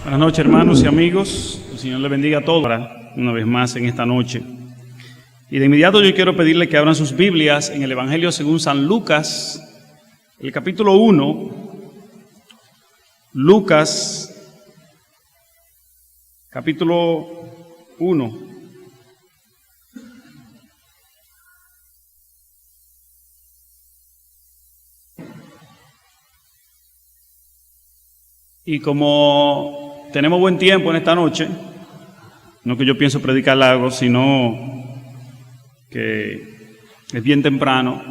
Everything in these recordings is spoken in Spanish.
Buenas noches, hermanos y amigos. El Señor les bendiga a todos una vez más en esta noche. Y de inmediato yo quiero pedirle que abran sus Biblias en el Evangelio según San Lucas, el capítulo 1. Lucas, capítulo 1. Y como tenemos buen tiempo en esta noche, no que yo pienso predicar largo, sino que es bien temprano,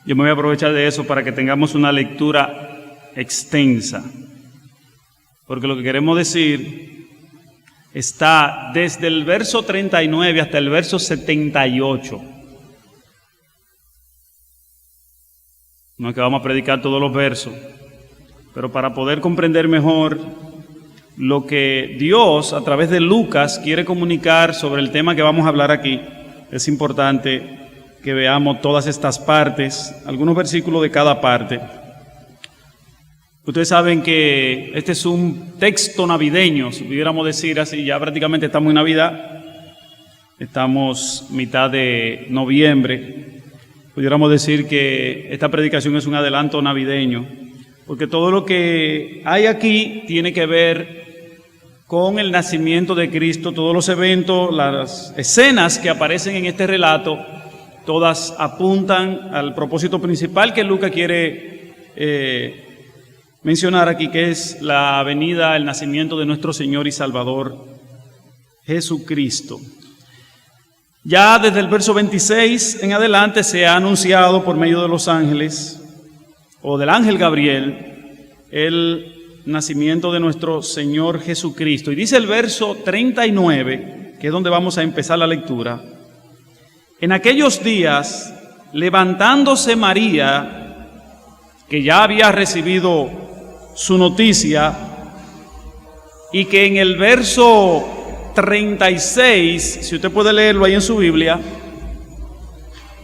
yo me voy a aprovechar de eso para que tengamos una lectura extensa. Porque lo que queremos decir está desde el verso 39 hasta el verso 78. No es que vamos a predicar todos los versos, pero para poder comprender mejor lo que Dios a través de Lucas quiere comunicar sobre el tema que vamos a hablar aquí, es importante que veamos todas estas partes, algunos versículos de cada parte. Ustedes saben que este es un texto navideño, si pudiéramos decir así, ya prácticamente estamos en Navidad, estamos mitad de noviembre, pudiéramos decir que esta predicación es un adelanto navideño, porque todo lo que hay aquí tiene que ver con el nacimiento de Cristo. Todos los eventos, las escenas que aparecen en este relato, todas apuntan al propósito principal que Lucas quiere mencionar aquí, que es la venida, el nacimiento de nuestro Señor y Salvador Jesucristo. Ya desde el verso 26 en adelante se ha anunciado por medio de los ángeles, o del ángel Gabriel, el nacimiento de nuestro Señor Jesucristo. Y dice el verso 39, que es donde vamos a empezar la lectura: en aquellos días, levantándose María, que ya había recibido su noticia, y que en el verso 36, si usted puede leerlo ahí en su Biblia,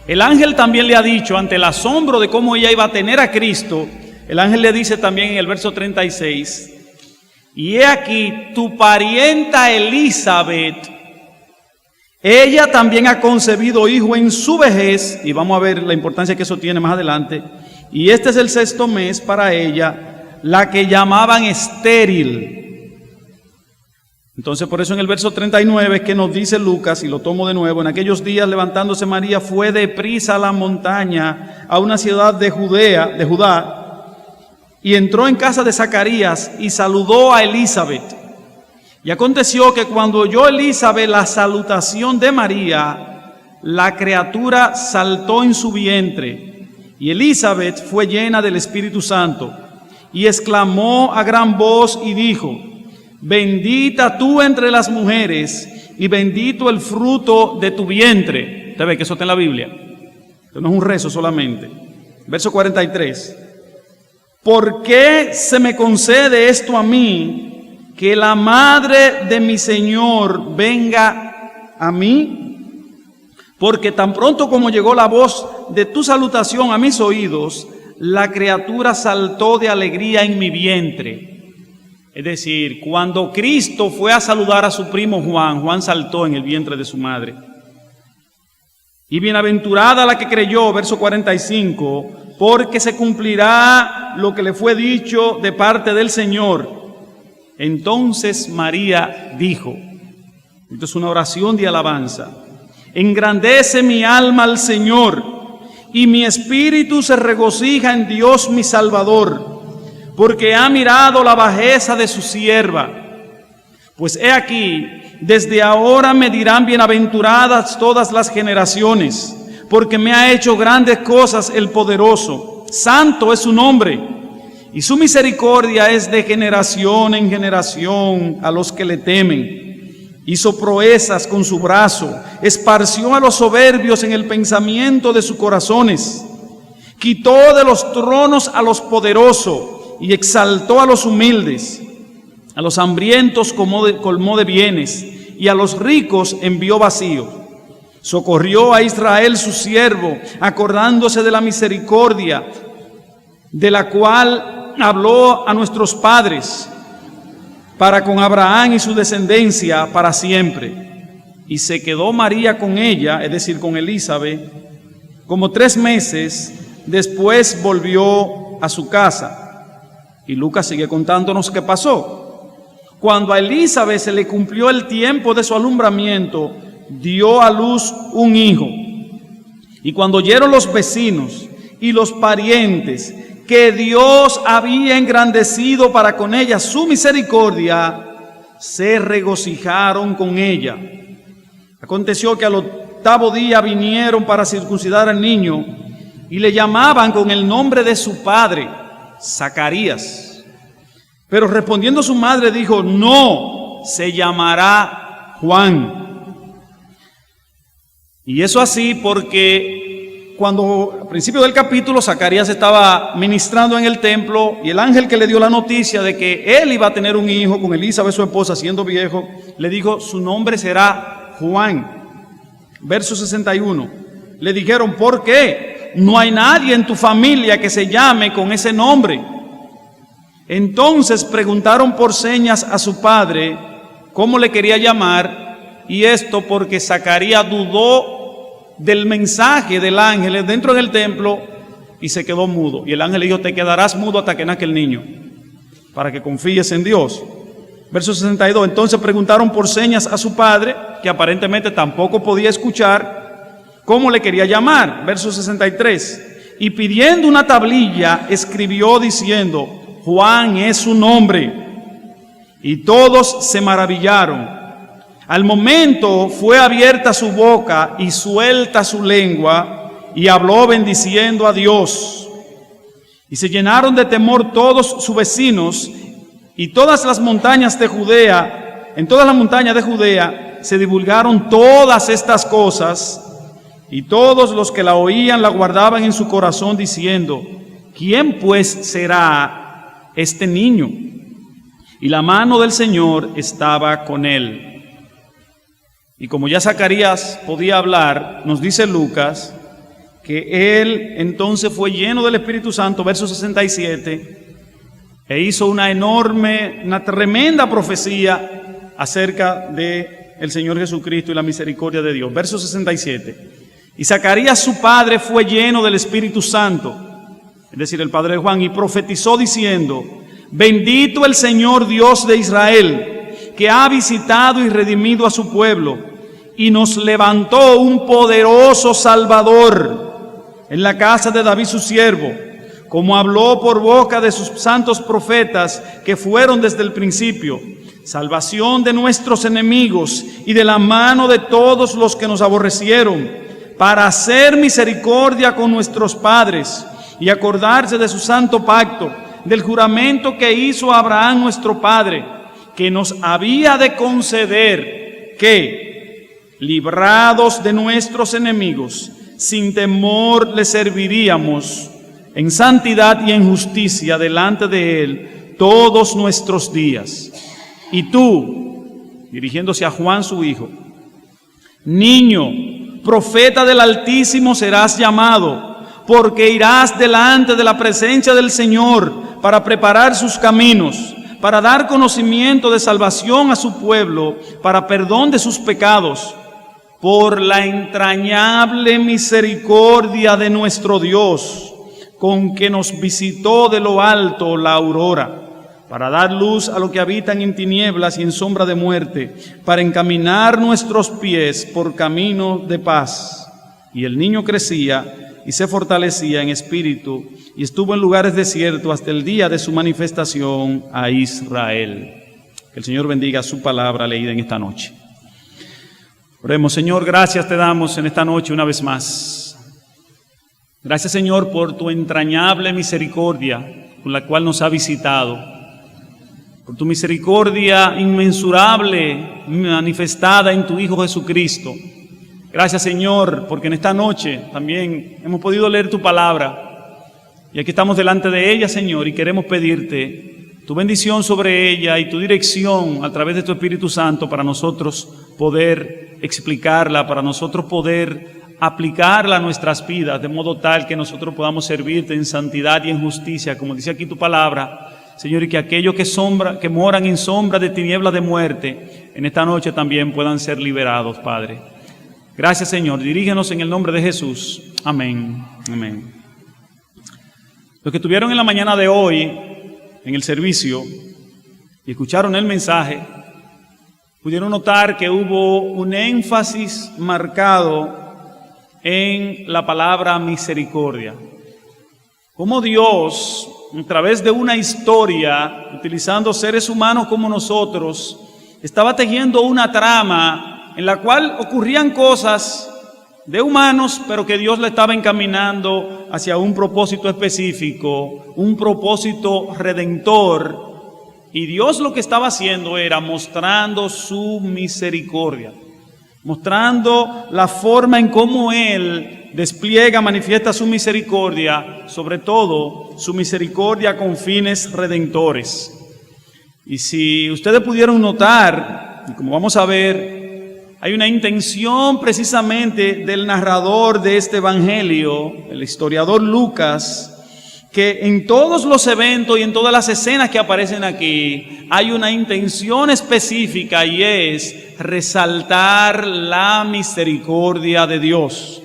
el ángel también le ha dicho, ante el asombro de cómo ella iba a tener a Cristo, el ángel le dice también en el verso 36, y he aquí tu parienta Elizabeth, ella también ha concebido hijo en su vejez, y vamos a ver la importancia que eso tiene más adelante, y este es el 6º mes para ella, la que llamaban estéril. Entonces, por eso en el verso 39 es que nos dice Lucas, y lo tomo de nuevo: en aquellos días, levantándose María, fue deprisa a la montaña, a una ciudad de Judá, y entró en casa de Zacarías y saludó a Elizabeth. Y aconteció que cuando oyó Elizabeth la salutación de María, la criatura saltó en su vientre, y Elizabeth fue llena del Espíritu Santo, y exclamó a gran voz y dijo: bendita tú entre las mujeres, y bendito el fruto de tu vientre. Usted ve que eso está en la Biblia, esto no es un rezo solamente. Verso 43: ¿por qué se me concede esto a mí, que la madre de mi Señor venga a mí? Porque tan pronto como llegó la voz de tu salutación a mis oídos, la criatura saltó de alegría en mi vientre. Es decir, cuando Cristo fue a saludar a su primo Juan, Juan saltó en el vientre de su madre. Y bienaventurada la que creyó, verso 45, porque se cumplirá lo que le fue dicho de parte del Señor. Entonces María dijo, esto es una oración de alabanza: engrandece mi alma al Señor, y mi espíritu se regocija en Dios mi Salvador, porque ha mirado la bajeza de su sierva. Pues he aquí, desde ahora me dirán bienaventuradas todas las generaciones, porque me ha hecho grandes cosas el poderoso. Santo es su nombre, y su misericordia es de generación en generación a los que le temen. Hizo proezas con su brazo, esparció a los soberbios en el pensamiento de sus corazones. Quitó de los tronos a los poderosos, y exaltó a los humildes. A los hambrientos colmó de bienes, y a los ricos envió vacíos. Socorrió a Israel su siervo, acordándose de la misericordia de la cual habló a nuestros padres, para con Abraham y su descendencia para siempre. Y se quedó María con ella, es decir, con Elizabeth, como 3 meses, después volvió a su casa. Y Lucas sigue contándonos qué pasó. Cuando a Elizabeth se le cumplió el tiempo de su alumbramiento, dio a luz un hijo. Y cuando oyeron los vecinos y los parientes que Dios había engrandecido para con ella su misericordia, se regocijaron con ella. Aconteció que al 8º día vinieron para circuncidar al niño y le llamaban con el nombre de su padre, Zacarías. Pero respondiendo su madre dijo: no, se llamará Juan. Y eso así porque cuando al principio del capítulo Zacarías estaba ministrando en el templo y el ángel que le dio la noticia de que él iba a tener un hijo con Elizabeth su esposa siendo viejo, le dijo: su nombre será Juan. Verso 61. Le dijeron: ¿por qué? No hay nadie en tu familia que se llame con ese nombre. Entonces preguntaron por señas a su padre cómo le quería llamar, y esto porque Zacarías dudó del mensaje del ángel dentro del templo y se quedó mudo. Y el ángel le dijo: te quedarás mudo hasta que nazca el niño, para que confíes en Dios. Verso 62. Entonces preguntaron por señas a su padre, que aparentemente tampoco podía escuchar, cómo le quería llamar. Verso 63. Y pidiendo una tablilla, escribió diciendo: Juan es su nombre. Y todos se maravillaron. Al momento fue abierta su boca y suelta su lengua, y habló bendiciendo a Dios. Y se llenaron de temor todos sus vecinos, y todas las montañas de Judea, en todas las montañas de Judea se divulgaron todas estas cosas, y todos los que la oían la guardaban en su corazón, diciendo: ¿quién pues será este niño? Y la mano del Señor estaba con él. Y como ya Zacarías podía hablar, nos dice Lucas que él entonces fue lleno del Espíritu Santo, verso 67, e hizo una tremenda profecía acerca de el Señor Jesucristo y la misericordia de Dios. Verso 67. Y Zacarías su padre fue lleno del Espíritu Santo, es decir, el padre de Juan, y profetizó diciendo: bendito el Señor Dios de Israel, que ha visitado y redimido a su pueblo, y nos levantó un poderoso Salvador en la casa de David su siervo, como habló por boca de sus santos profetas que fueron desde el principio, salvación de nuestros enemigos y de la mano de todos los que nos aborrecieron, para hacer misericordia con nuestros padres y acordarse de su santo pacto, del juramento que hizo a Abraham nuestro padre, que nos había de conceder que, librados de nuestros enemigos, sin temor le serviríamos en santidad y en justicia delante de él todos nuestros días. Y tú, dirigiéndose a Juan su hijo: niño, profeta del Altísimo serás llamado, porque irás delante de la presencia del Señor para preparar sus caminos, para dar conocimiento de salvación a su pueblo, para perdón de sus pecados, por la entrañable misericordia de nuestro Dios, con que nos visitó de lo alto la aurora, para dar luz a los que habitan en tinieblas y en sombra de muerte, para encaminar nuestros pies por camino de paz. Y el niño crecía y se fortalecía en espíritu, y estuvo en lugares desiertos hasta el día de su manifestación a Israel. Que el Señor bendiga su palabra leída en esta noche. Oremos. Señor, gracias te damos en esta noche una vez más. Gracias, Señor, por tu entrañable misericordia con la cual nos ha visitado, por tu misericordia inmensurable manifestada en tu Hijo Jesucristo. Gracias, Señor, porque en esta noche también hemos podido leer tu palabra, y aquí estamos delante de ella, Señor, y queremos pedirte tu bendición sobre ella y tu dirección a través de tu Espíritu Santo para nosotros poder explicarla, para nosotros poder aplicarla a nuestras vidas, de modo tal que nosotros podamos servirte en santidad y en justicia, como dice aquí tu palabra, Señor, y que aquellos que moran en sombra de tinieblas de muerte, en esta noche también puedan ser liberados, Padre. Gracias, Señor. Dirígenos en el nombre de Jesús. Amén. Amén. Los que estuvieron en la mañana de hoy en el servicio y escucharon el mensaje, pudieron notar que hubo un énfasis marcado en la palabra misericordia. Cómo Dios, a través de una historia, utilizando seres humanos como nosotros, estaba tejiendo una trama en la cual ocurrían cosas de humanos, pero que Dios le estaba encaminando hacia un propósito específico, un propósito redentor. Y Dios lo que estaba haciendo era mostrando su misericordia, mostrando la forma en cómo Él despliega, manifiesta su misericordia, sobre todo su misericordia con fines redentores. Y si ustedes pudieron notar, y como vamos a ver, hay una intención precisamente del narrador de este evangelio, el historiador Lucas, que en todos los eventos y en todas las escenas que aparecen aquí, hay una intención específica y es resaltar la misericordia de Dios.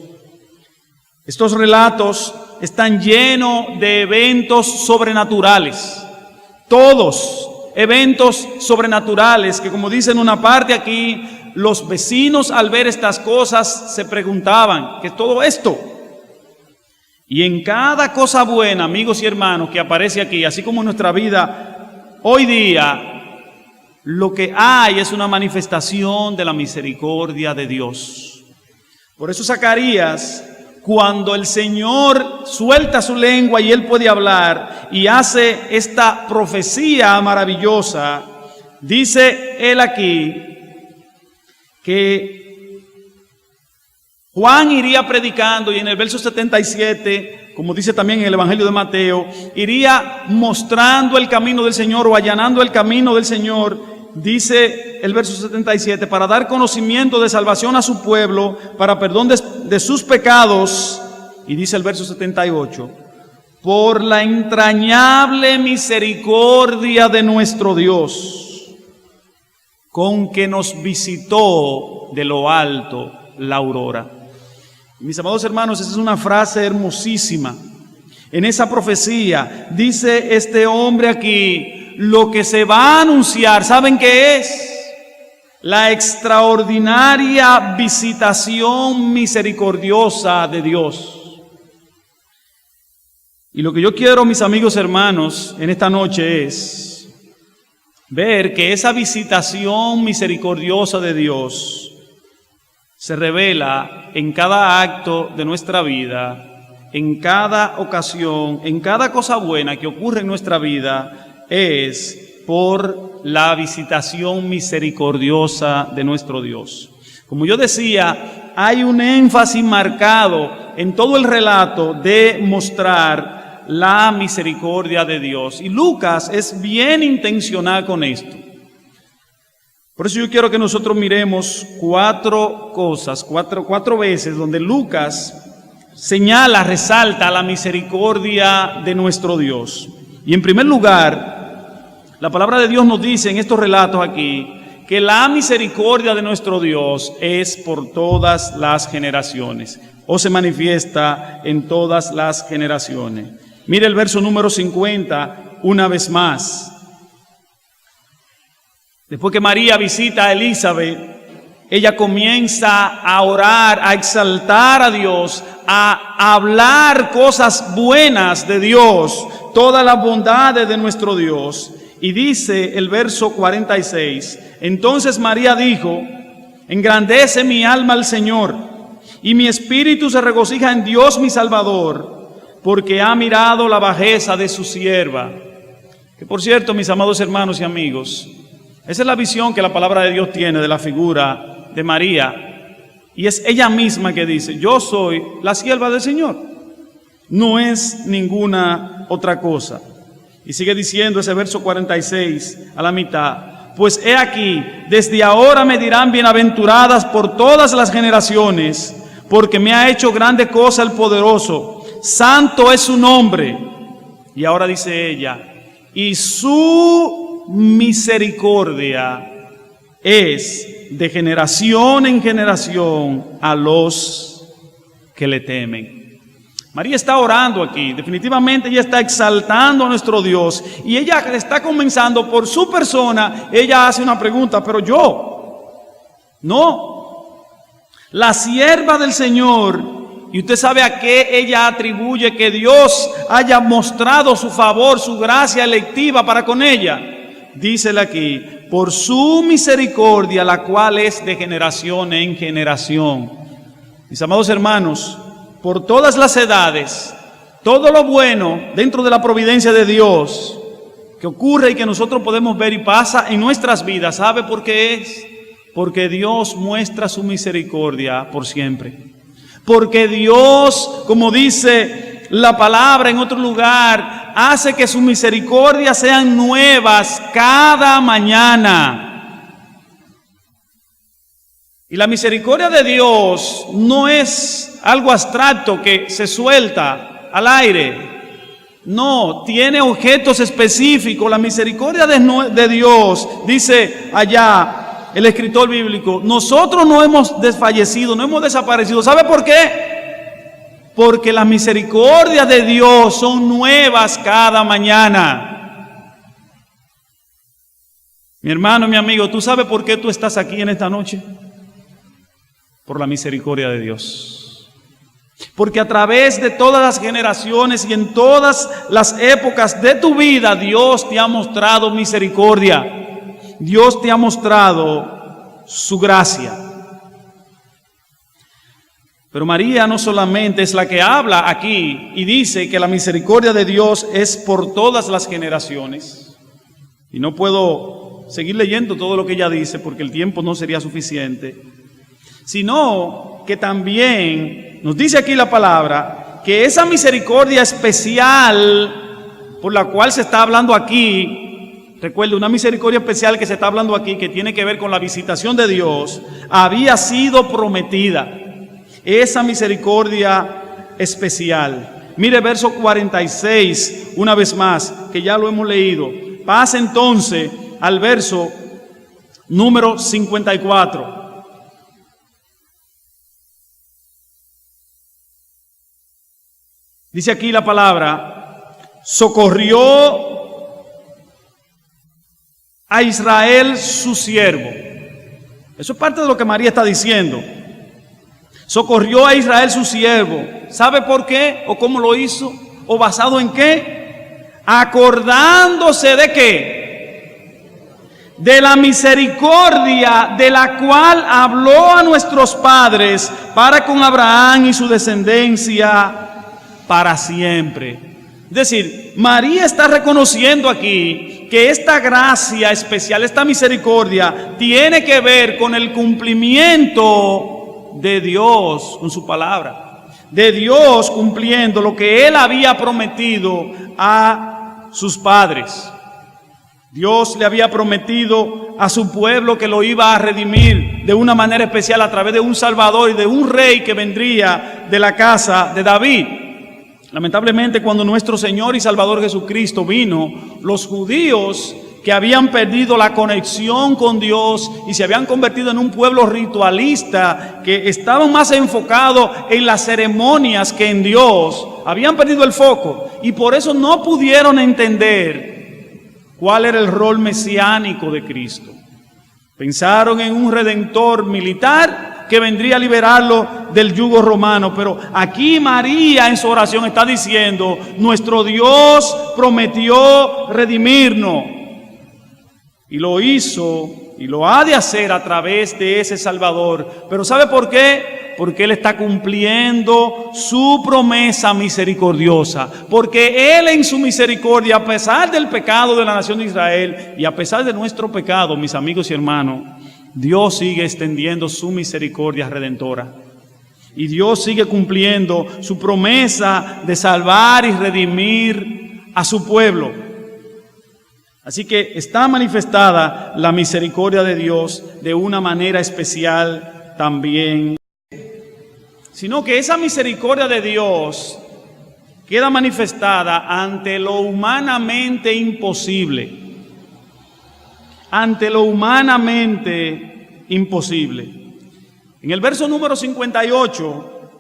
Estos relatos están llenos de eventos sobrenaturales, todos eventos sobrenaturales que, como dice en una parte aquí, los vecinos al ver estas cosas se preguntaban, ¿qué es todo esto? Y en cada cosa buena, amigos y hermanos, que aparece aquí, así como en nuestra vida hoy día, lo que hay es una manifestación de la misericordia de Dios. Por eso Zacarías, cuando el Señor suelta su lengua y él puede hablar y hace esta profecía maravillosa, dice él aquí que Juan iría predicando, y en el verso 77, como dice también en el Evangelio de Mateo, iría mostrando el camino del Señor o allanando el camino del Señor, dice el verso 77, para dar conocimiento de salvación a su pueblo, para perdón de sus pecados, y dice el verso 78, por la entrañable misericordia de nuestro Dios, con que nos visitó de lo alto la aurora. Mis amados hermanos, esa es una frase hermosísima. En esa profecía dice este hombre aquí, lo que se va a anunciar, ¿saben qué es? La extraordinaria visitación misericordiosa de Dios. Y lo que yo quiero, mis amigos hermanos, en esta noche es ver que esa visitación misericordiosa de Dios se revela en cada acto de nuestra vida, en cada ocasión, en cada cosa buena que ocurre en nuestra vida, es por la visitación misericordiosa de nuestro Dios. Como yo decía, hay un énfasis marcado en todo el relato de mostrar la misericordia de Dios. Y Lucas es bien intencional con esto. Por eso yo quiero que nosotros miremos cuatro cosas, cuatro veces donde Lucas señala, resalta la misericordia de nuestro Dios. Y en primer lugar, la palabra de Dios nos dice en estos relatos aquí que la misericordia de nuestro Dios es por todas las generaciones, o se manifiesta en todas las generaciones. Mire el verso número 50 una vez más. Después que María visita a Elizabeth, ella comienza a orar, a exaltar a Dios, a hablar cosas buenas de Dios, todas las bondades de nuestro Dios. Y dice el verso 46, entonces María dijo, engrandece mi alma al Señor, y mi espíritu se regocija en Dios mi Salvador, porque ha mirado la bajeza de su sierva. Que por cierto, mis amados hermanos y amigos, esa es la visión que la palabra de Dios tiene de la figura de María. Y es ella misma que dice, yo soy la sierva del Señor. No es ninguna otra cosa. Y sigue diciendo ese verso 46 a la mitad. Pues he aquí, desde ahora me dirán bienaventuradas por todas las generaciones, porque me ha hecho grande cosa el poderoso. Santo es su nombre. Y ahora dice ella, y su misericordia es de generación en generación a los que le temen. María está orando aquí, definitivamente ella está exaltando a nuestro Dios y ella está comenzando por su persona. Ella hace una pregunta, pero no, la sierva del Señor, y usted sabe a qué ella atribuye que Dios haya mostrado su favor, su gracia electiva para con ella. Dícele aquí, por su misericordia, la cual es de generación en generación. Mis amados hermanos, por todas las edades, todo lo bueno dentro de la providencia de Dios que ocurre y que nosotros podemos ver y pasa en nuestras vidas, ¿sabe por qué es? Porque Dios muestra su misericordia por siempre. Porque Dios, como dice la palabra en otro lugar, hace que sus misericordias sean nuevas cada mañana. Y la misericordia de Dios no es algo abstracto que se suelta al aire. No, tiene objetos específicos. La misericordia de Dios, dice allá el escritor bíblico, nosotros no hemos desfallecido, no hemos desaparecido. ¿Sabe por qué? Porque las misericordias de Dios son nuevas cada mañana. Mi hermano, mi amigo, ¿tú sabes por qué tú estás aquí en esta noche? Por la misericordia de Dios. Porque a través de todas las generaciones y en todas las épocas de tu vida, Dios te ha mostrado misericordia. Dios te ha mostrado su gracia. Pero María no solamente es la que habla aquí y dice que la misericordia de Dios es por todas las generaciones. Y no puedo seguir leyendo todo lo que ella dice porque el tiempo no sería suficiente. Sino que también nos dice aquí la palabra que esa misericordia especial por la cual se está hablando aquí, recuerde, una misericordia especial que se está hablando aquí, que tiene que ver con la visitación de Dios, había sido prometida. Esa misericordia especial. Mire verso 46, una vez más, que ya lo hemos leído. Pasa entonces al verso número 54. Dice aquí la palabra, socorrió a Israel su siervo. Eso es parte de lo que María está diciendo. Socorrió a Israel su siervo. ¿Sabe por qué? ¿O cómo lo hizo? ¿O basado en qué? Acordándose de qué? De la misericordia de la cual habló a nuestros padres para con Abraham y su descendencia para siempre. Es decir, María está reconociendo aquí que esta gracia especial, esta misericordia, tiene que ver con el cumplimiento de Dios con su palabra, de Dios cumpliendo lo que Él había prometido a sus padres. Dios le había prometido a su pueblo que lo iba a redimir de una manera especial a través de un Salvador y de un Rey que vendría de la casa de David. Lamentablemente, cuando nuestro Señor y Salvador Jesucristo vino, los judíos que habían perdido la conexión con Dios y se habían convertido en un pueblo ritualista, que estaban más enfocados en las ceremonias que en Dios, habían perdido el foco y por eso no pudieron entender cuál era el rol mesiánico de Cristo. Pensaron en un redentor militar que vendría a liberarlo del yugo romano. Pero aquí María en su oración está diciendo, nuestro Dios prometió redimirnos. Y lo hizo y lo ha de hacer a través de ese Salvador. Pero ¿sabe por qué? Porque Él está cumpliendo su promesa misericordiosa. Porque Él en su misericordia, a pesar del pecado de la nación de Israel y a pesar de nuestro pecado, mis amigos y hermanos, Dios sigue extendiendo su misericordia redentora. Y Dios sigue cumpliendo su promesa de salvar y redimir a su pueblo. Así que está manifestada la misericordia de Dios de una manera especial también. Sino que esa misericordia de Dios queda manifestada ante lo humanamente imposible. Ante lo humanamente imposible. En el verso número 58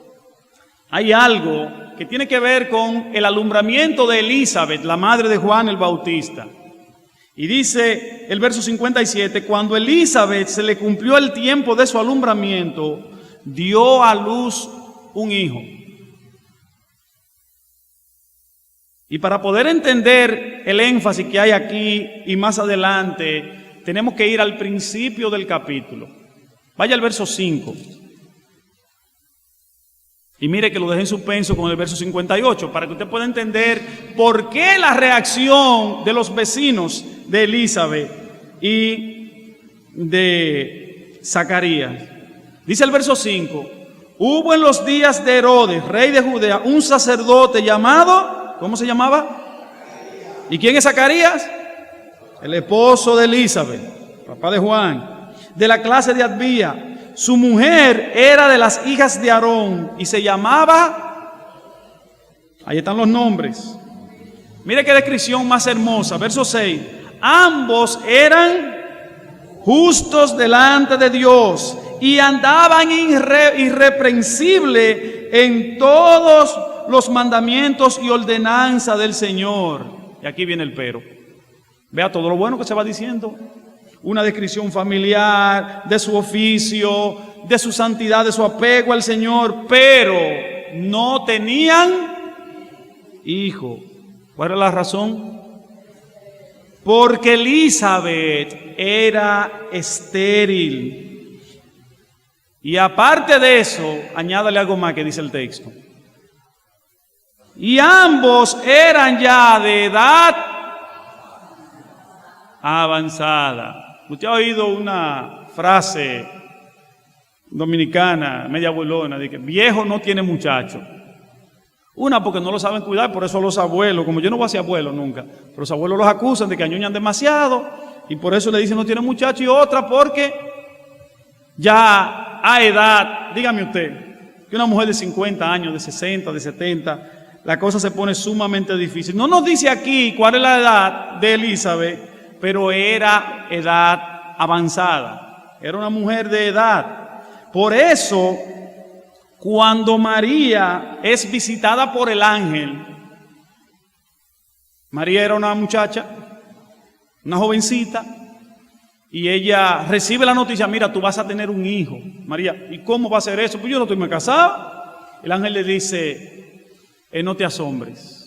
hay algo que tiene que ver con el alumbramiento de Elizabeth, la madre de Juan el Bautista. Y dice el verso 57, cuando Elizabeth se le cumplió el tiempo de su alumbramiento, dio a luz un hijo. Y para poder entender el énfasis que hay aquí y más adelante, tenemos que ir al principio del capítulo. Vaya al verso 5. Y mire que lo dejé en suspenso con el verso 58, para que usted pueda entender por qué la reacción de los vecinos de Elizabeth y de Zacarías. Dice el verso 5, hubo en los días de Herodes, rey de Judea, un sacerdote llamado, ¿cómo se llamaba? ¿Y quién es Zacarías? El esposo de Elizabeth, papá de Juan, de la clase de Abía. Su mujer era de las hijas de Aarón y se llamaba, ahí están los nombres. Mire qué descripción más hermosa, verso 6. Ambos eran justos delante de Dios y andaban irreprensible en todos los mandamientos y ordenanza del Señor. Y aquí viene el pero. Vea todo lo bueno que se va diciendo. Una descripción familiar, de su oficio, de su santidad, de su apego al Señor, pero no tenían hijo. ¿Cuál era la razón? Porque Elizabeth era estéril. Y aparte de eso, añádale algo más que dice el texto. Y ambos eran ya de edad avanzada. Usted ha oído una frase dominicana, media abuelona, de que viejo no tiene muchacho. Una, porque no lo saben cuidar, por eso los abuelos, como yo no voy a ser abuelo nunca, pero los abuelos los acusan de que añoñan demasiado y por eso le dicen no tiene muchacho. Y otra, porque ya a edad, dígame usted, que una mujer de 50 años, de 60, de 70, la cosa se pone sumamente difícil. No nos dice aquí cuál es la edad de Elizabeth, pero era edad avanzada, era una mujer de edad. Por eso, cuando María es visitada por el ángel, María era una muchacha, una jovencita, y ella recibe la noticia, mira, tú vas a tener un hijo. María, ¿y cómo va a ser eso? Pues yo no estoy casada. El ángel le dice, no te asombres.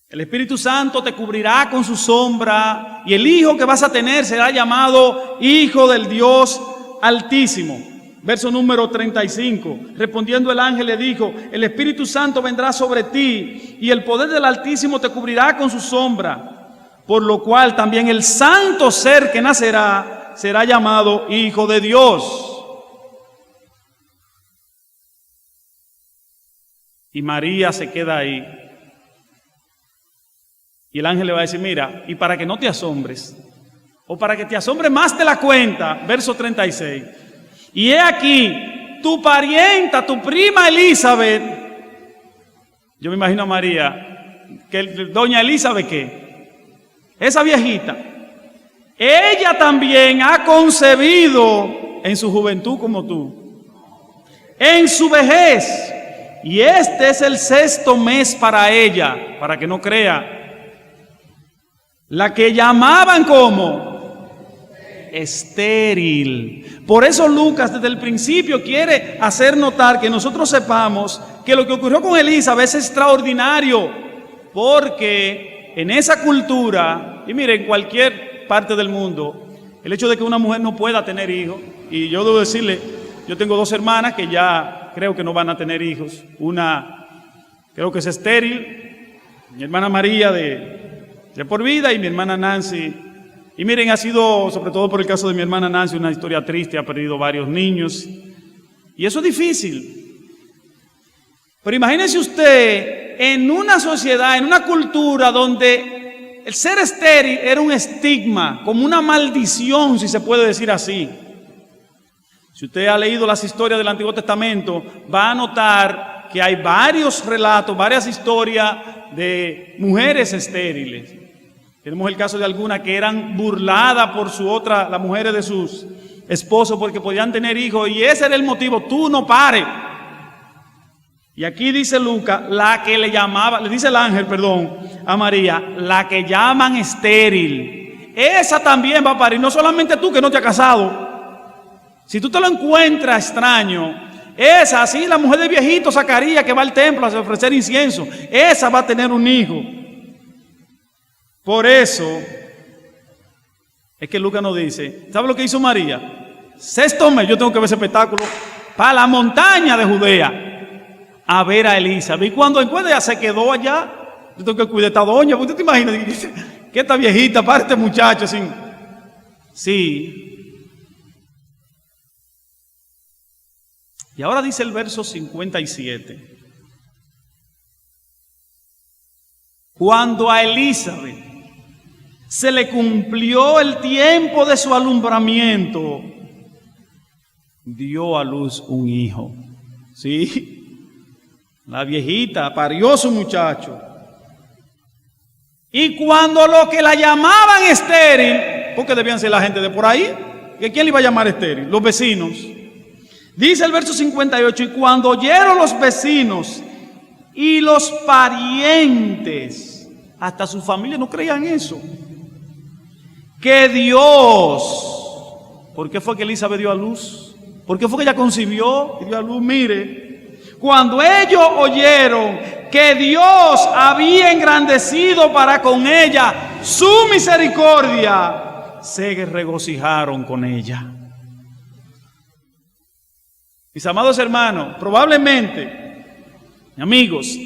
El Espíritu Santo te cubrirá con su sombra y el hijo que vas a tener será llamado Hijo del Dios Altísimo. Verso número 35. Respondiendo el ángel le dijo, el Espíritu Santo vendrá sobre ti y el poder del Altísimo te cubrirá con su sombra, por lo cual también el santo ser que nacerá será llamado Hijo de Dios. Y María se queda ahí. Y el ángel le va a decir, mira, y para que no te asombres, o para que te asombre más de la cuenta, verso 36. Y he aquí, tu parienta, tu prima Elizabeth, yo me imagino a María, que doña Elizabeth, ¿qué? Esa viejita, ella también ha concebido en su juventud como tú, en su vejez, y este es el 6º mes para ella, para que no crea. La que llamaban como estéril. Por eso Lucas desde el principio quiere hacer notar que nosotros sepamos que lo que ocurrió con Elizabeth es extraordinario, porque en esa cultura, y miren, en cualquier parte del mundo, el hecho de que una mujer no pueda tener hijos, y yo debo decirle, yo tengo 2 hermanas que ya creo que no van a tener hijos. Una creo que es estéril, mi hermana María de por vida y mi hermana Nancy. Y miren, ha sido, sobre todo por el caso de mi hermana Nancy, una historia triste, ha perdido varios niños. Y eso es difícil. Pero imagínense usted en una sociedad, en una cultura donde el ser estéril era un estigma, como una maldición, si se puede decir así. Si usted ha leído las historias del Antiguo Testamento, va a notar que hay varios relatos, varias historias de mujeres estériles. Tenemos el caso de algunas que eran burladas por las mujeres de sus esposos porque podían tener hijos, y ese era el motivo: tú no pares. Y aquí dice Lucas, le dice el ángel, a María, la que llaman estéril, esa también va a parir. No solamente tú que no te has casado. Si tú te lo encuentras extraño, esa, así la mujer del viejito Zacarías que va al templo a ofrecer incienso, esa va a tener un hijo. Por eso es que Lucas nos dice, ¿sabe lo que hizo María? Sexto mes, yo tengo que ver ese espectáculo, para la montaña de Judea a ver a Elizabeth. Y cuando encuentra, ya se quedó allá. Yo tengo que cuidar a esta doña, porque tú te imaginas que esta viejita, para este muchacho, sin... Sí. Y ahora dice el verso 57. Cuando a Elizabeth se le cumplió el tiempo de su alumbramiento, dio a luz un hijo. ¿Sí? La viejita parió a su muchacho. Y cuando los que la llamaban estéril, porque debían ser la gente de por ahí, ¿que quién le iba a llamar estéril? Los vecinos. Dice el verso 58, y cuando oyeron los vecinos y los parientes, hasta su familia no creían eso, que Dios, ¿por qué fue que Elizabeth dio a luz? ¿Por qué fue que ella concibió y dio a luz? Mire, cuando ellos oyeron que Dios había engrandecido para con ella su misericordia, se regocijaron con ella. Mis amados hermanos, probablemente, amigos,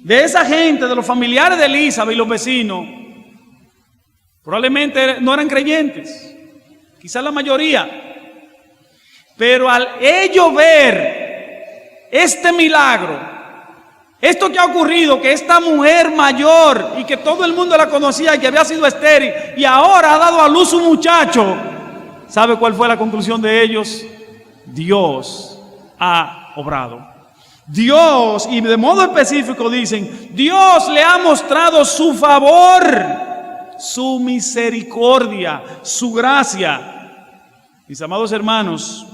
de esa gente, de los familiares de Elizabeth y los vecinos, probablemente no eran creyentes, quizás la mayoría, pero al ellos ver este milagro, esto que ha ocurrido, que esta mujer mayor y que todo el mundo la conocía y que había sido estéril y ahora ha dado a luz un muchacho, ¿sabe cuál fue la conclusión de ellos? Dios ha obrado. Dios, y de modo específico dicen, Dios le ha mostrado su favor, su misericordia, su gracia. Mis amados hermanos,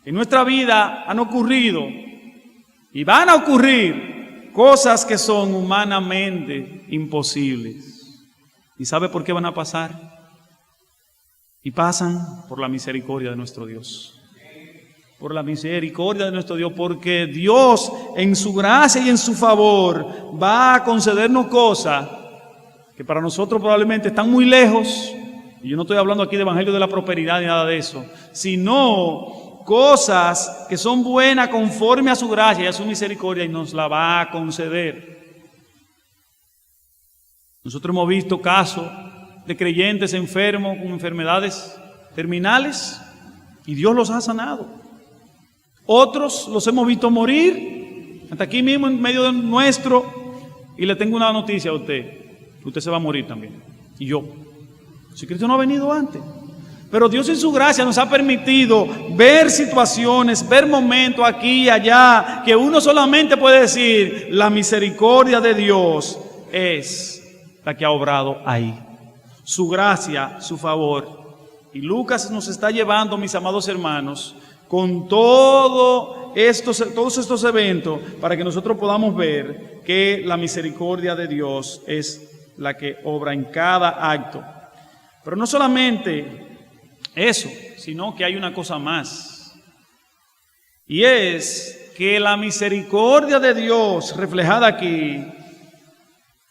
en nuestra vida han ocurrido y van a ocurrir cosas que son humanamente imposibles. ¿Y sabe por qué van a pasar? Y pasan por la misericordia de nuestro Dios. Por la misericordia de nuestro Dios, porque Dios en su gracia y en su favor va a concedernos cosas que para nosotros probablemente están muy lejos. Y yo no estoy hablando aquí de evangelio de la prosperidad ni nada de eso, sino cosas que son buenas conforme a su gracia y a su misericordia, y nos la va a conceder. Nosotros hemos visto casos de creyentes enfermos con enfermedades terminales y Dios los ha sanado. Otros los hemos visto morir, hasta aquí mismo en medio de nuestro, y le tengo una noticia a usted: usted se va a morir también, y yo. Si Cristo no ha venido antes. Pero Dios en su gracia nos ha permitido ver situaciones, ver momentos aquí y allá, que uno solamente puede decir, la misericordia de Dios es la que ha obrado ahí. Su gracia, su favor. Y Lucas nos está llevando, mis amados hermanos, con todos estos eventos, para que nosotros podamos ver que la misericordia de Dios es la que obra en cada acto. Pero no solamente eso, sino que hay una cosa más. Y es que la misericordia de Dios reflejada aquí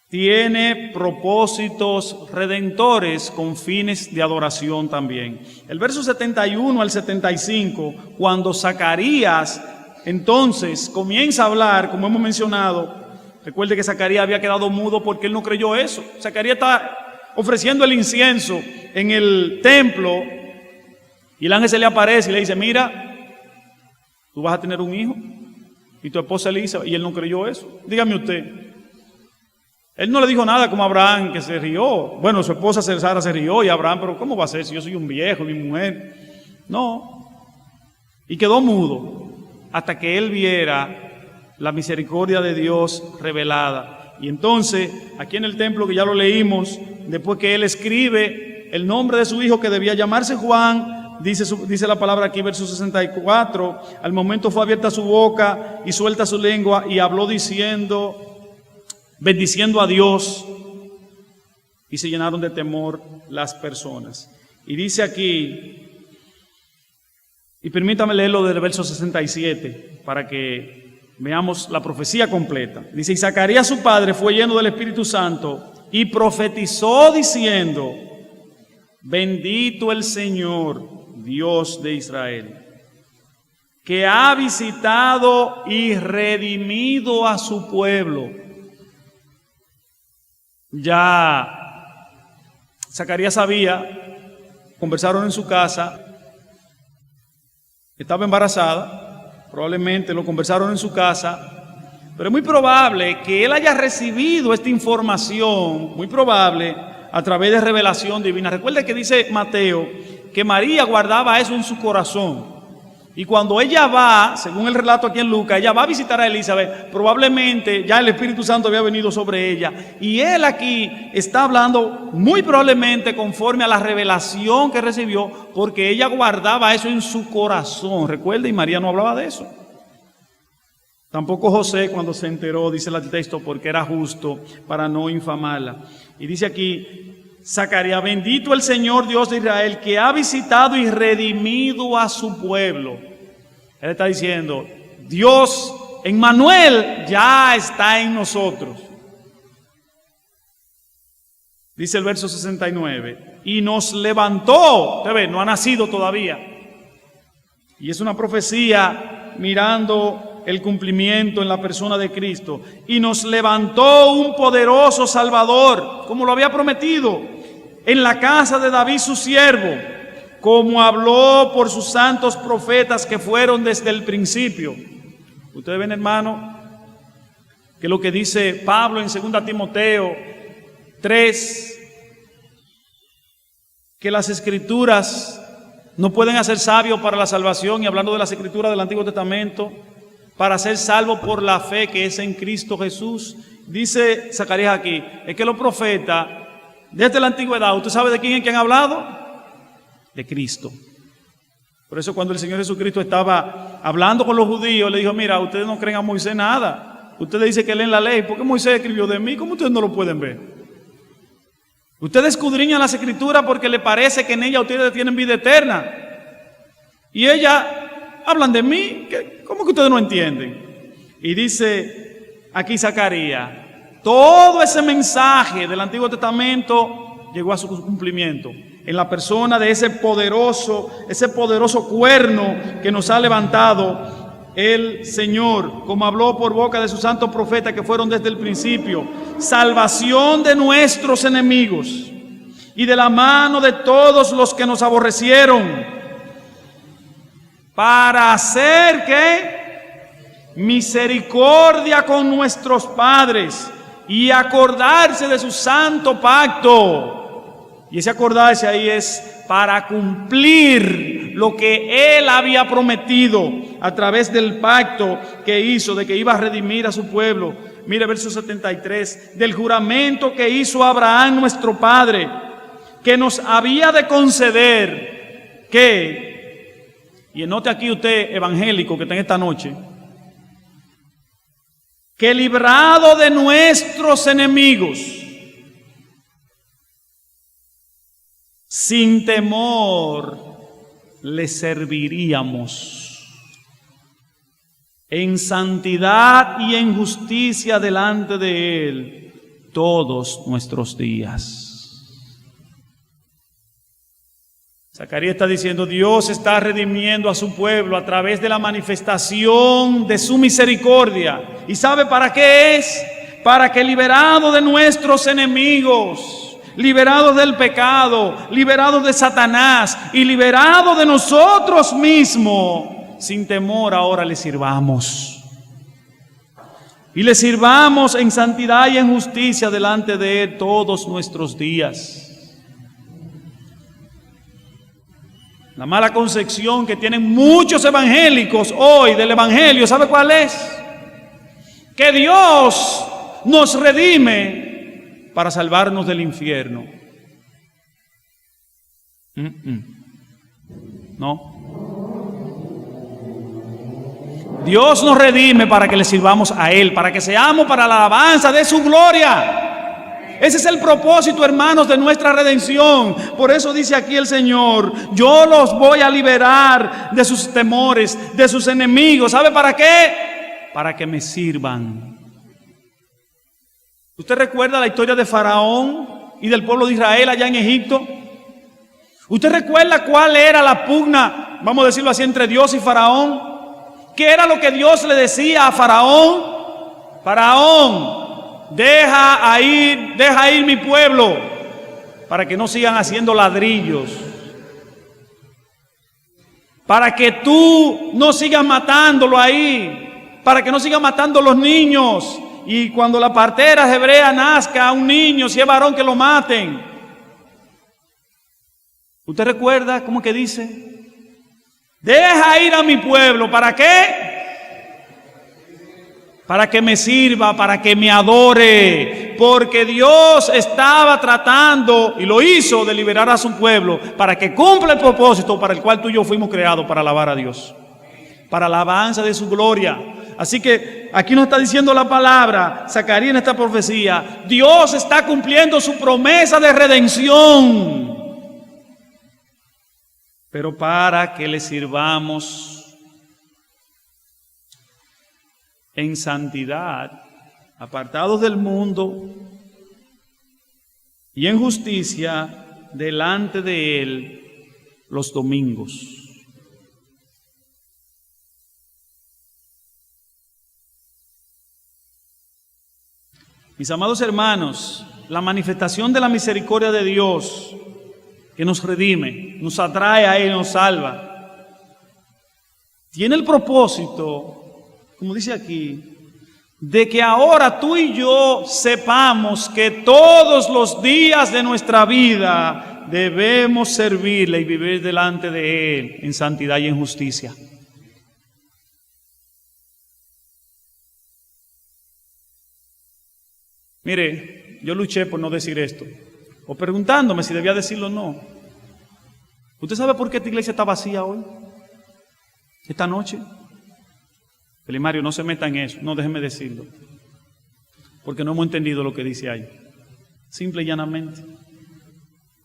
tiene propósitos redentores con fines de adoración también. El verso 71 al 75, cuando Zacarías entonces comienza a hablar, como hemos mencionado, recuerde que Zacarías había quedado mudo porque él no creyó eso. Zacarías está ofreciendo el incienso en el templo y el ángel se le aparece y le dice, mira, tú vas a tener un hijo y tu esposa Elisa, y él no creyó eso. Dígame usted. Él no le dijo nada como a Abraham, que se rió. Bueno, su esposa Sara se rió y Abraham, pero ¿cómo va a ser si yo soy un viejo, mi mujer? No. Y quedó mudo hasta que él viera la misericordia de Dios revelada. Y entonces, aquí en el templo, que ya lo leímos, después que él escribe el nombre de su hijo, que debía llamarse Juan, dice la palabra aquí, verso 64, al momento fue abierta su boca y suelta su lengua y habló bendiciendo a Dios, y se llenaron de temor las personas. Y dice aquí, y permítame leerlo del verso 67 para que veamos la profecía completa. Dice, y Zacarías su padre fue lleno del Espíritu Santo y profetizó diciendo, bendito el Señor, Dios de Israel, que ha visitado y redimido a su pueblo. Ya Zacarías sabía, conversaron en su casa, estaba embarazada, probablemente lo conversaron en su casa, pero es muy probable que él haya recibido esta información, muy probable, a través de revelación divina. Recuerde que dice Mateo que María guardaba eso en su corazón. Y cuando ella va, según el relato aquí en Lucas, ella va a visitar a Elizabeth, probablemente ya el Espíritu Santo había venido sobre ella. Y él aquí está hablando muy probablemente conforme a la revelación que recibió, porque ella guardaba eso en su corazón. Recuerde, y María no hablaba de eso. Tampoco José, cuando se enteró, dice el texto, porque era justo para no infamarla. Y dice aquí, Zacarías, bendito el Señor Dios de Israel, que ha visitado y redimido a su pueblo. Él está diciendo, Dios, Emmanuel, ya está en nosotros. Dice el verso 69, y nos levantó, usted ve, no ha nacido todavía. Y es una profecía mirando el cumplimiento en la persona de Cristo. Y nos levantó un poderoso Salvador, como lo había prometido, en la casa de David su siervo, como habló por sus santos profetas que fueron desde el principio. Ustedes ven, hermano, que lo que dice Pablo en 2 Timoteo 3, que las escrituras no pueden hacer sabio para la salvación, y hablando de las escrituras del Antiguo Testamento, para ser salvo por la fe que es en Cristo Jesús. Dice Zacarías aquí, es que los profetas desde la antigüedad, ¿usted sabe de quién es que han hablado? De Cristo. Por eso cuando el Señor Jesucristo estaba hablando con los judíos, le dijo, mira, ustedes no creen a Moisés nada. Ustedes dicen que leen la ley, ¿por qué Moisés escribió de mí? ¿Cómo ustedes no lo pueden ver? Ustedes escudriñan las escrituras porque le parece que en ella ustedes tienen vida eterna. Y ellas hablan de mí, ¿cómo que ustedes no entienden? Y dice aquí Zacarías, todo ese mensaje del Antiguo Testamento llegó a su cumplimiento en la persona de ese poderoso cuerno que nos ha levantado el Señor, como habló por boca de sus santos profetas que fueron desde el principio, salvación de nuestros enemigos y de la mano de todos los que nos aborrecieron, para hacer ¿qué? Misericordia con nuestros padres y acordarse de su santo pacto. Y ese acordarse ahí es para cumplir lo que Él había prometido a través del pacto que hizo, de que iba a redimir a su pueblo. Mire verso 73, del juramento que hizo Abraham nuestro padre, que nos había de conceder, que, y note aquí usted evangélico que está en esta noche, que librado de nuestros enemigos, sin temor le serviríamos en santidad y en justicia delante de Él todos nuestros días. Zacarías está diciendo, Dios está redimiendo a su pueblo a través de la manifestación de su misericordia. ¿Y sabe para qué es? Para que liberado de nuestros enemigos, liberados del pecado, liberados de Satanás y liberados de nosotros mismos, sin temor ahora le sirvamos. Y le sirvamos en santidad y en justicia delante de Él todos nuestros días. La mala concepción que tienen muchos evangélicos hoy del evangelio, ¿sabe cuál es? que Dios nos redime para salvarnos del infierno. No. Dios nos redime para que le sirvamos a Él, para que seamos para la alabanza de su gloria. Ese es el propósito, hermanos, de nuestra redención. Por eso dice aquí el Señor: yo los voy a liberar de sus temores, de sus enemigos. ¿Sabe para qué? Para que me sirvan. ¿Usted recuerda la historia de Faraón y del pueblo de Israel allá en Egipto? ¿Usted recuerda cuál era la pugna, vamos a decirlo así, entre Dios y Faraón? ¿Qué era lo que Dios le decía a Faraón? Faraón, deja ir mi pueblo para que no sigan haciendo ladrillos, para que tú no sigas matándolo ahí, para que no sigas matando a los niños, y cuando la partera hebrea nazca a un niño, si es varón, que lo maten. ¿Usted recuerda cómo que dice? Deja ir a mi pueblo, ¿para qué? Para que me sirva, para que me adore, porque Dios estaba tratando, y lo hizo, de liberar a su pueblo, para que cumpla el propósito para el cual tú y yo fuimos creados, para alabar a Dios, para la alabanza de su gloria. Así que aquí nos está diciendo la palabra, Zacarías, en esta profecía, Dios está cumpliendo su promesa de redención, pero para que le sirvamos en santidad, apartados del mundo, y en justicia delante de Él los domingos. Mis amados hermanos, la manifestación de la misericordia de Dios, que nos redime, nos atrae a Él, nos salva, tiene el propósito, como dice aquí, de que ahora tú y yo sepamos que todos los días de nuestra vida debemos servirle y vivir delante de Él en santidad y en justicia. Mire, yo luché por no decir esto, o preguntándome si debía decirlo o no. ¿Usted sabe por qué esta iglesia está vacía hoy? Esta noche. Elimario, no se meta en eso, no, déjeme decirlo, porque no hemos entendido lo que dice ahí, simple y llanamente.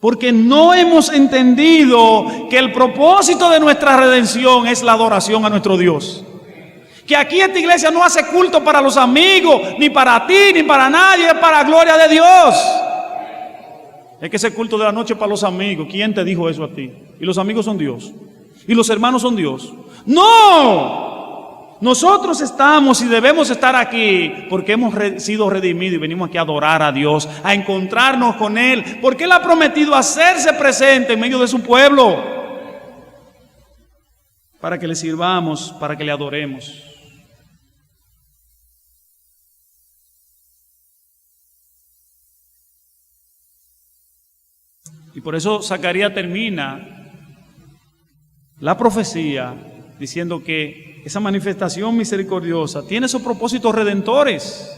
Porque no hemos entendido que el propósito de nuestra redención es la adoración a nuestro Dios. Que aquí esta iglesia no hace culto para los amigos, ni para ti, ni para nadie, es para la gloria de Dios. Es que ese culto de la noche es para los amigos. ¿Quién te dijo eso a ti? Y los amigos son Dios, y los hermanos son Dios. ¡No! Nosotros estamos y debemos estar aquí porque hemos sido redimidos y venimos aquí a adorar a Dios, a encontrarnos con Él, porque Él ha prometido hacerse presente en medio de su pueblo, para que le sirvamos, para que le adoremos. Y por eso Zacarías termina la profecía diciendo que esa manifestación misericordiosa tiene esos propósitos redentores.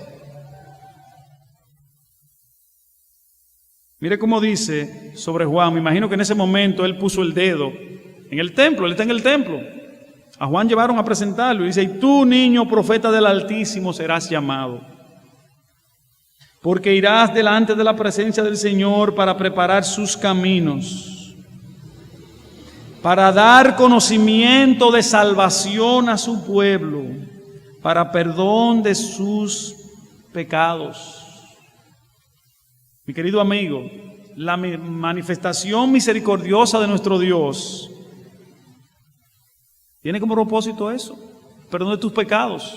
Mire cómo dice sobre Juan. Me imagino que en ese momento él puso el dedo en el templo, él está en el templo. A Juan llevaron a presentarlo y dice: y tú, niño profeta del Altísimo, serás llamado, porque irás delante de la presencia del Señor para preparar sus caminos, para dar conocimiento de salvación a su pueblo, para perdón de sus pecados. Mi querido amigo, la manifestación misericordiosa de nuestro Dios tiene como propósito eso, perdón de tus pecados.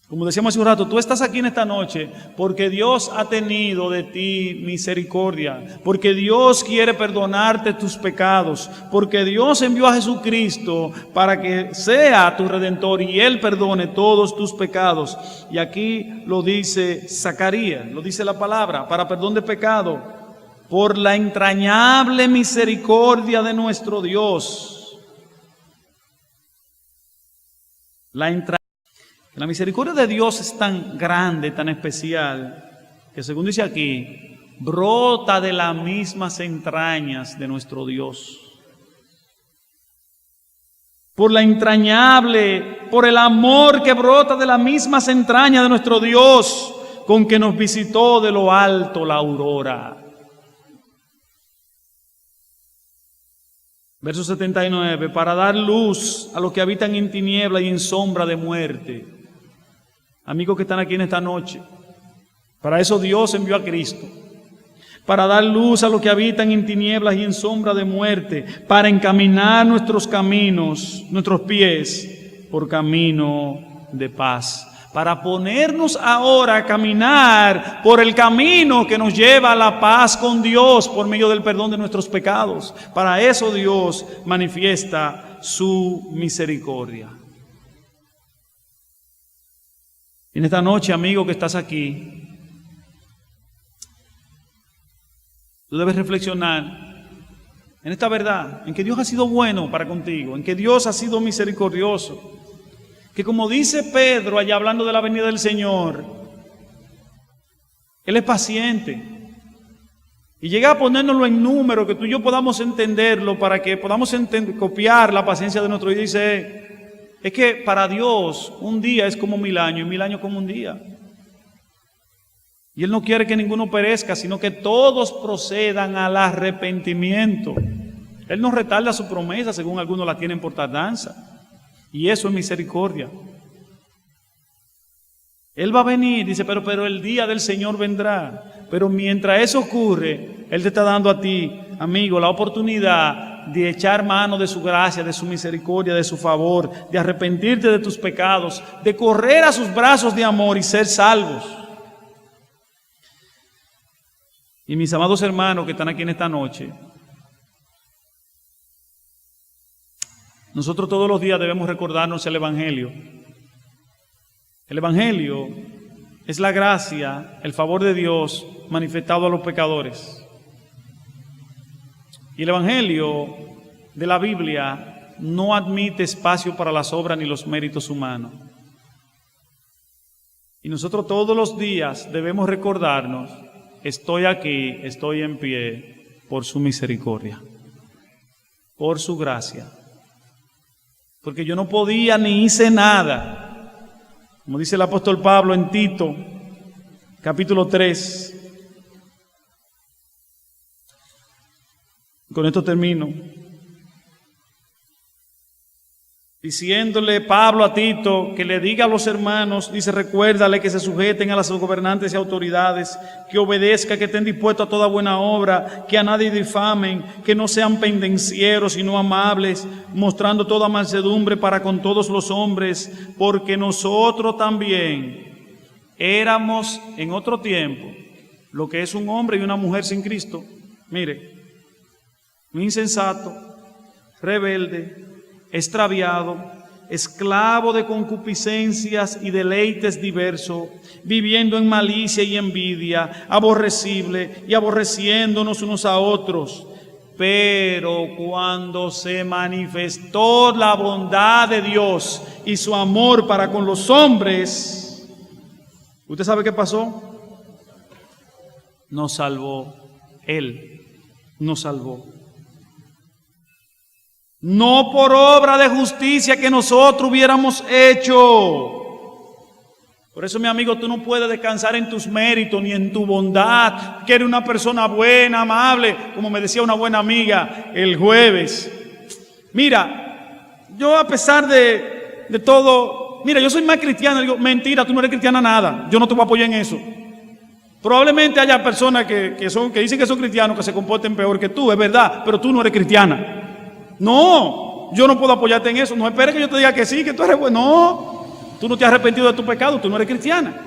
Como decíamos hace un rato, tú estás aquí en esta noche porque Dios ha tenido de ti misericordia, porque Dios quiere perdonarte tus pecados, porque Dios envió a Jesucristo para que sea tu Redentor y Él perdone todos tus pecados. Y aquí lo dice Zacarías, lo dice la palabra, para perdón de pecado, por la entrañable misericordia de nuestro Dios. La misericordia de Dios es tan grande, tan especial, que según dice aquí, brota de las mismas entrañas de nuestro Dios. Por la entrañable, por el amor que brota de las mismas entrañas de nuestro Dios, con que nos visitó de lo alto la aurora. Verso 79, para dar luz a los que habitan en tiniebla y en sombra de muerte. Amigos que están aquí en esta noche, para eso Dios envió a Cristo. Para dar luz a los que habitan en tinieblas y en sombra de muerte, para encaminar nuestros caminos, nuestros pies, por camino de paz. Para ponernos ahora a caminar por el camino que nos lleva a la paz con Dios por medio del perdón de nuestros pecados. Para eso Dios manifiesta su misericordia. En esta noche, amigo que estás aquí, tú debes reflexionar en esta verdad, en que Dios ha sido bueno para contigo, en que Dios ha sido misericordioso. Que como dice Pedro allá hablando de la venida del Señor, Él es paciente. Y llega a ponérnoslo en número, que tú y yo podamos entenderlo, para que podamos copiar la paciencia de nuestro Dios. Dice, es que para Dios un día es como 1000 años y 1000 años como un día. Y Él no quiere que ninguno perezca, sino que todos procedan al arrepentimiento. Él no retarda su promesa, según algunos la tienen por tardanza. Y eso es misericordia. Él va a venir, dice, pero el día del Señor vendrá. Pero mientras eso ocurre, Él te está dando a ti, amigo, la oportunidad de echar mano de su gracia, de su misericordia, de su favor, de arrepentirte de tus pecados, de correr a sus brazos de amor y ser salvos. Y mis amados hermanos que están aquí en esta noche, nosotros todos los días debemos recordarnos el Evangelio. El Evangelio es la gracia, el favor de Dios manifestado a los pecadores. Y el Evangelio de la Biblia no admite espacio para las obras ni los méritos humanos. Y nosotros todos los días debemos recordarnos, estoy aquí, estoy en pie, por su misericordia, por su gracia. Porque yo no podía ni hice nada. Como dice el apóstol Pablo en Tito, capítulo 3. Con esto termino. Diciéndole Pablo a Tito que le diga a los hermanos, dice, recuérdale que se sujeten a las gobernantes y autoridades, que obedezcan, que estén dispuestos a toda buena obra, que a nadie difamen, que no sean pendencieros, sino amables, mostrando toda mansedumbre para con todos los hombres, porque nosotros también éramos en otro tiempo lo que es un hombre y una mujer sin Cristo. Mire, un insensato, rebelde, extraviado, esclavo de concupiscencias y deleites diversos, viviendo en malicia y envidia, aborrecible y aborreciéndonos unos a otros. Pero cuando se manifestó la bondad de Dios y su amor para con los hombres, ¿usted sabe qué pasó? Nos salvó. Él nos salvó. No por obra de justicia que nosotros hubiéramos hecho. Por eso, mi amigo, tú no puedes descansar en tus méritos ni en tu bondad, que eres una persona buena, amable, como me decía una buena amiga el jueves. Mira, yo a pesar de todo, mira, yo soy más cristiano. Digo, mentira, tú no eres cristiana nada, yo no te voy a apoyar en eso. Probablemente haya personas que dicen que son cristianos, que se comporten peor que tú, es verdad, pero tú no eres cristiana. No, yo no puedo apoyarte en eso. No esperes que yo te diga que sí, que tú eres bueno. No, tú no te has arrepentido de tu pecado, tú no eres cristiana.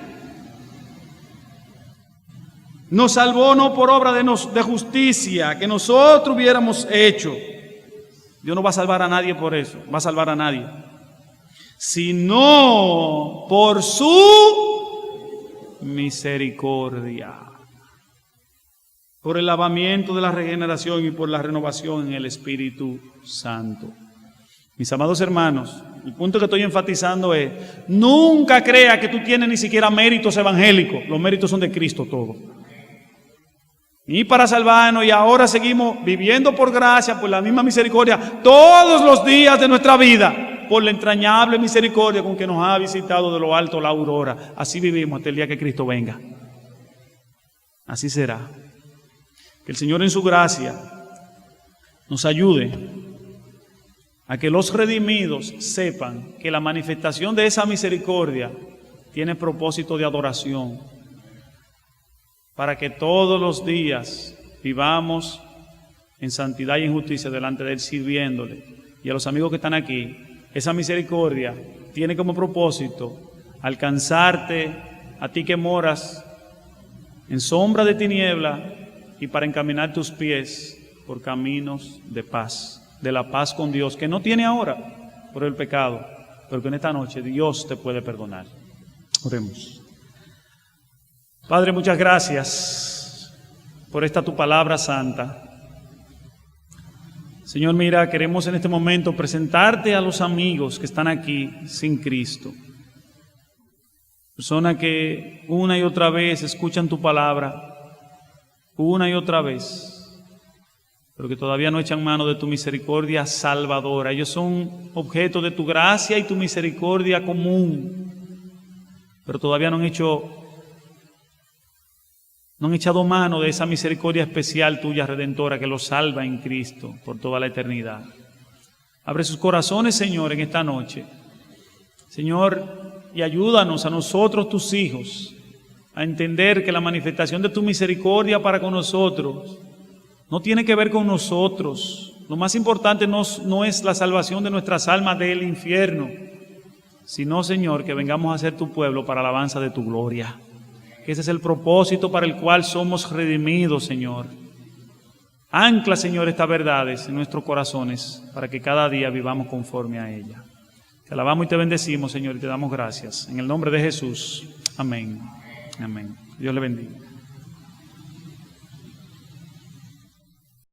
Nos salvó no por obra de justicia que nosotros hubiéramos hecho. Dios no va a salvar a nadie por eso, va a salvar a nadie. Sino por su misericordia, por el lavamiento de la regeneración y por la renovación en el Espíritu Santo. Mis amados hermanos, El punto que estoy enfatizando es, nunca crea que tú tienes ni siquiera méritos evangélicos. Los méritos son de Cristo todos. Y para salvarnos, y ahora seguimos viviendo por gracia, por la misma misericordia, todos los días de nuestra vida, por la entrañable misericordia con que nos ha visitado de lo alto la aurora. Así vivimos hasta el día que Cristo venga. Así será. Que el Señor en su gracia nos ayude a que los redimidos sepan que la manifestación de esa misericordia tiene propósito de adoración, para que todos los días vivamos en santidad y en justicia delante de Él, sirviéndole. Y a los amigos que están aquí, esa misericordia tiene como propósito alcanzarte a ti que moras en sombra de tiniebla, y para encaminar tus pies por caminos de paz, de la paz con Dios, que no tiene ahora por el pecado, pero que en esta noche Dios te puede perdonar. Oremos. Padre, muchas gracias por esta tu palabra santa. Señor, mira, queremos en este momento presentarte a los amigos que están aquí sin Cristo. Personas que una y otra vez escuchan tu palabra, una y otra vez, pero que todavía no echan mano de tu misericordia salvadora. Ellos son objeto de tu gracia y tu misericordia común, pero todavía no han echado mano de esa misericordia especial tuya, redentora, que los salva en Cristo por toda la eternidad. Abre sus corazones, Señor, en esta noche. Señor, y ayúdanos a nosotros, tus hijos, a entender que la manifestación de tu misericordia para con nosotros no tiene que ver con nosotros. Lo más importante no es la salvación de nuestras almas del infierno, sino, Señor, que vengamos a ser tu pueblo para alabanza de tu gloria. Que ese es el propósito para el cual somos redimidos, Señor. Ancla, Señor, estas verdades en nuestros corazones para que cada día vivamos conforme a ella. Te alabamos y te bendecimos, Señor, y te damos gracias. En el nombre de Jesús. Amén. Amén. Dios le bendiga.